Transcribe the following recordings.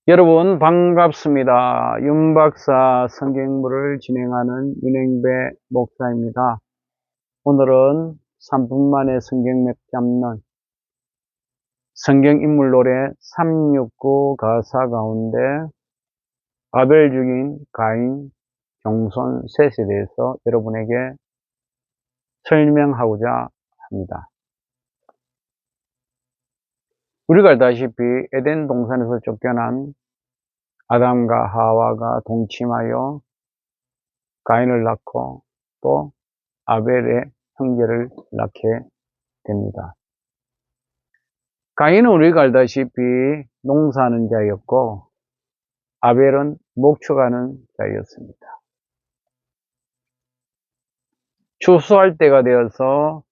여러분 반갑습니다. 윤박사 성경부를 진행하는 윤행배 목사입니다. 오늘은 3분 만에 성경 맵 잡는 성경인물 노래 369 가사 가운데 아벨 죽인 가인 종손 셋에 대해서 여러분에게 설명하고자 합니다. 우리가 알다시피 에덴 동산에서 쫓겨난 아담과 하와가 동침하여 가인을 낳고 또 아벨의 형제를 낳게 됩니다. 가인은 우리가 알다시피 농사하는 자였고 아벨은 목축하는 자였습니다. 추수할 때가 되어서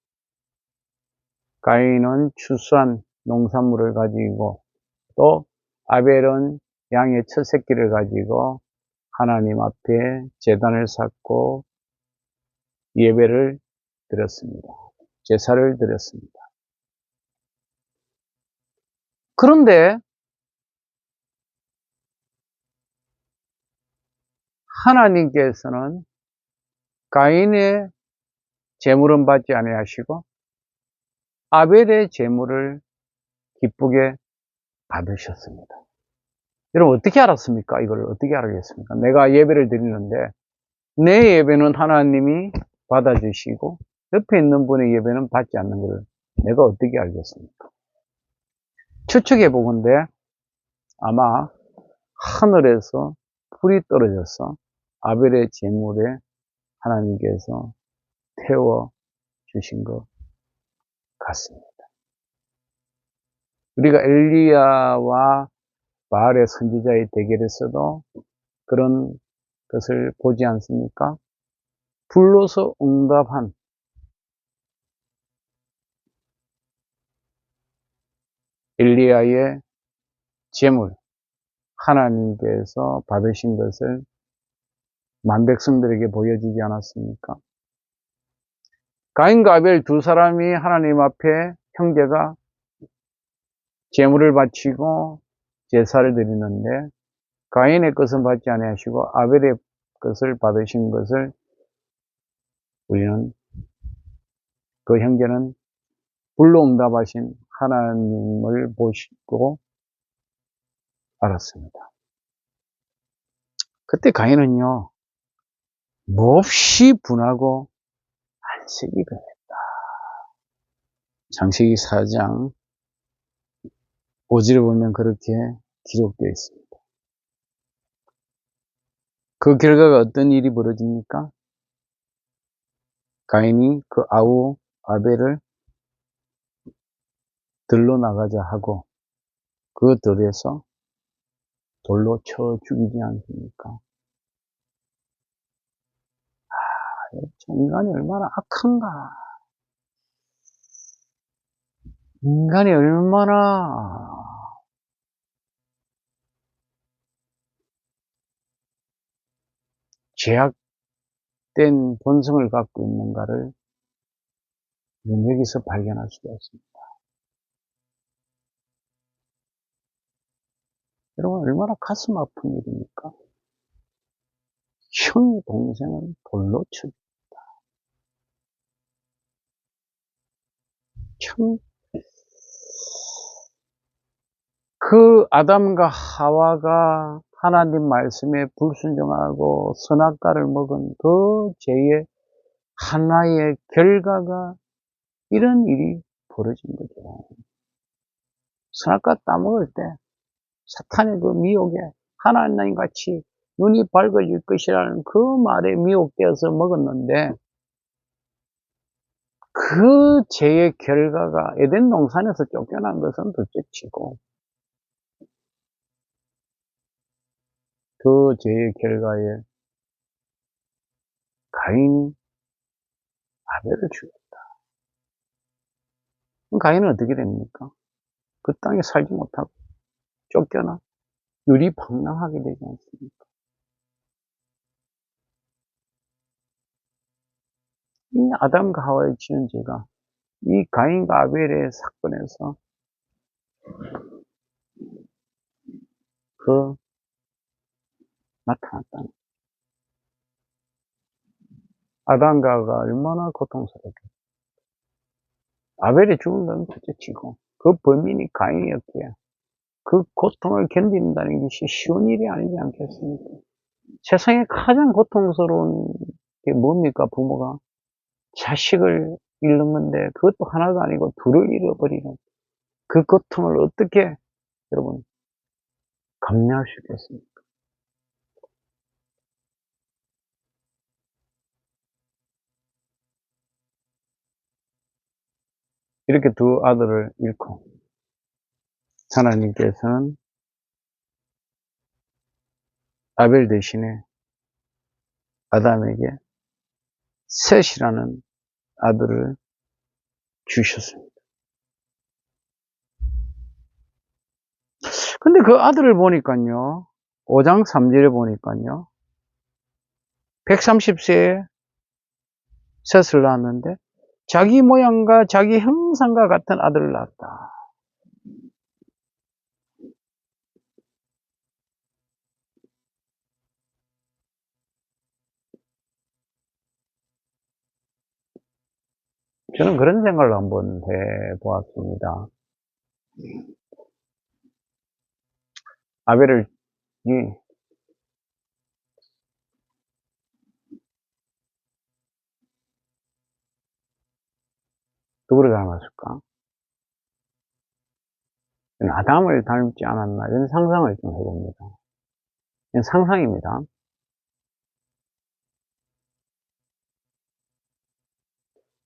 가인은 추수한 농산물을 가지고 또 아벨은 양의 첫 새끼를 가지고 하나님 앞에 제단을 쌓고 예배를 드렸습니다. 제사를 드렸습니다. 그런데 하나님께서는 가인의 제물은 받지 아니하시고 아벨의 제물을 기쁘게 받으셨습니다. 여러분 어떻게 알았습니까? 이걸 어떻게 알겠습니까? 내가 예배를 드리는데 내 예배는 하나님이 받아주시고 옆에 있는 분의 예배는 받지 않는 것을 내가 어떻게 알겠습니까? 추측해 보건대 아마 하늘에서 불이 떨어져서 아벨의 제물에 하나님께서 태워 주신 것 같습니다. 우리가 엘리야와 바알의 선지자의 대결에서도 그런 것을 보지 않습니까? 불로서 응답한 엘리야의 제물, 하나님께서 받으신 것을 만백성들에게 보여주지 않았습니까? 가인과 아벨 두 사람이 하나님 앞에 형제가 제물을 바치고 제사를 드리는데 가인의 것은 받지 아니하시고 아벨의 것을 받으신 것을 우리는 그 형제는 불로 응답하신 하나님을 보시고 알았습니다. 그때 가인은요 몹시 분하고 안색이 변했다. 창세기 4장 5절에 보면 그렇게 기록되어 있습니다. 그 결과가 어떤 일이 벌어집니까? 가인이 그 아우 아벨을 들로 나가자 하고 그 들에서 돌로 쳐 죽이지 않습니까? 인간이 얼마나 악한가. 인간이 얼마나 죄악된 본성을 갖고 있는가를 여기서 발견할 수가 있습니다. 여러분 얼마나 가슴 아픈 일입니까? 형이 동생을 돌로 쳐. 참, 그 아담과 하와가 하나님 말씀에 불순종하고 선악과를 먹은 그 죄의 하나의 결과가 이런 일이 벌어진 거죠. 선악과 따먹을 때 사탄의 그 미혹에 하나님 같이 눈이 밝아질 것이라는 그 말에 미혹되어서 먹었는데 그 죄의 결과가 에덴 동산에서 쫓겨난 것은 둘째치고 그 죄의 결과에 가인이 아벨을 죽였다. 그럼 가인은 어떻게 됩니까? 그 땅에 살지 못하고 쫓겨나 유리방랑하게 되지 않습니까? 이 아담과 하와의 지은 죄가 이 가인과 아벨의 사건에서 나타났다는. 아담과가 얼마나 고통스럽게. 아벨이 죽은 건 둘째치고 그 범인이 가인이었기에 그 고통을 견딘다는 것이 쉬운 일이 아니지 않겠습니까? 세상에 가장 고통스러운 게 뭡니까? 부모가 자식을 잃는 건데 그것도 하나가 아니고 둘을 잃어버리는 그 고통을 어떻게 여러분 감내할 수 있겠습니까? 이렇게 두 아들을 잃고 하나님께서는 아벨 대신에 아담에게 셋이라는 아들을 주셨습니다. 근데 그 아들을 보니까요, 5장 3절에 보니까요, 130세에 셋을 낳았는데, 자기 모양과 자기 형상과 같은 아들을 낳았다. 저는 그런 생각을 한번 해 보았습니다. 아벨을, 누구를 닮았을까? 아담을 닮지 않았나? 이런 상상을 좀 해봅니다. 이건 상상입니다.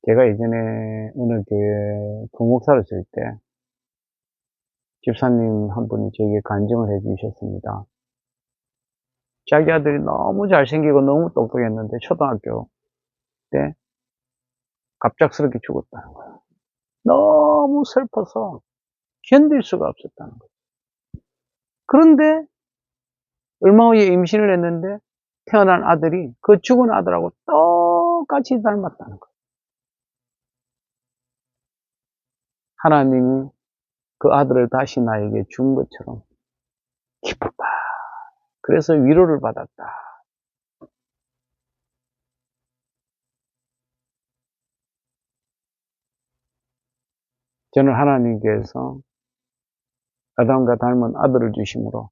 제가 예전에 어느 교회 부목사를 쓸 때, 집사님 한 분이 저에게 간증을 해 주셨습니다. 자기 아들이 너무 잘생기고 너무 똑똑했는데 초등학교 때 갑작스럽게 죽었다는 거예요. 너무 슬퍼서 견딜 수가 없었다는 거예요. 그런데 얼마 후에 임신을 했는데 태어난 아들이 그 죽은 아들하고 똑같이 닮았다는 거예요. 하나님이 그 아들을 다시 나에게 준 것처럼 기뻤다. 그래서 위로를 받았다. 저는 하나님께서 아담과 닮은 아들을 주심으로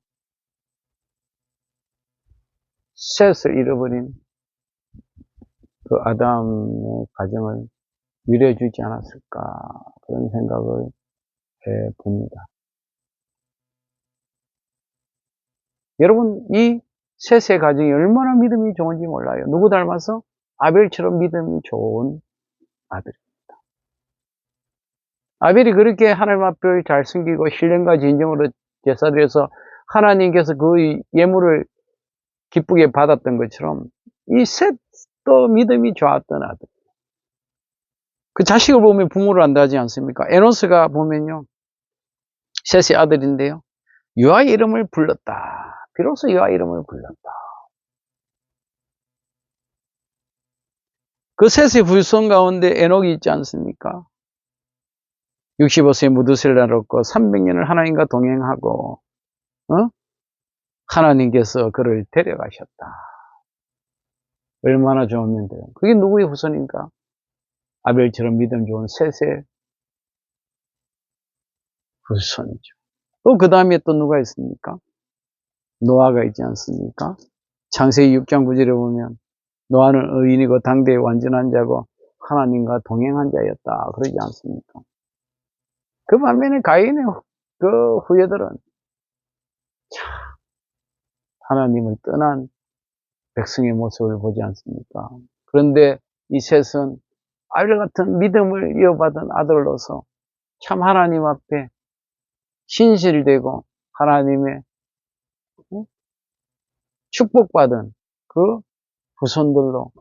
셋을 잃어버린 그 아담의 가정을 위로해 주지 않았을까 그런 생각을 해 봅니다. 여러분 이 셋의 가정이 얼마나 믿음이 좋은지 몰라요. 누구 닮아서? 아벨처럼 믿음이 좋은 아들. 아벨이 그렇게 하나님 앞에 잘 숨기고 신령과 진정으로 제사드려서 하나님께서 그 예물을 기쁘게 받았던 것처럼 이 셋도 믿음이 좋았던 아들. 그 자식을 보면 부모를 안다하지 않습니까? 에노스가 보면요. 셋의 아들인데요. 여호와 이름을 불렀다. 비로소 여호와 이름을 불렀다. 그 셋의 후손 가운데 에녹이 있지 않습니까? 65세에 무드셀라를 얻고 300년을 하나님과 동행하고 하나님께서 그를 데려가셨다. 얼마나 좋으면 돼요. 그게 누구의 후손인가? 아벨처럼 믿음 좋은 셋의 후손이죠. 또 그 다음에 또 누가 있습니까? 노아가 있지 않습니까? 창세기 6장 9절에 보면 노아는 의인이고 당대의 완전한 자고 하나님과 동행한 자였다. 그러지 않습니까? 그 반면에 가인의 그 후예들은 하나님을 떠난 백성의 모습을 보지 않습니까? 그런데 이 셋은 아벨 같은 믿음을 이어받은 아들로서 참 하나님 앞에 신실되고 하나님의 축복받은 그 후손들로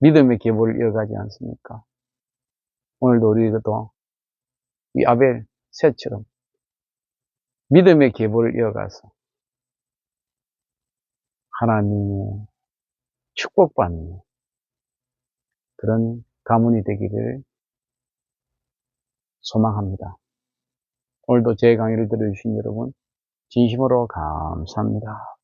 믿음의 계보를 이어가지 않습니까? 오늘도 우리도 이 아벨 셋처럼 믿음의 계보를 이어가서 하나님의 축복받는 그런 가문이 되기를 소망합니다. 오늘도 제 강의를 들어주신 여러분 진심으로 감사합니다.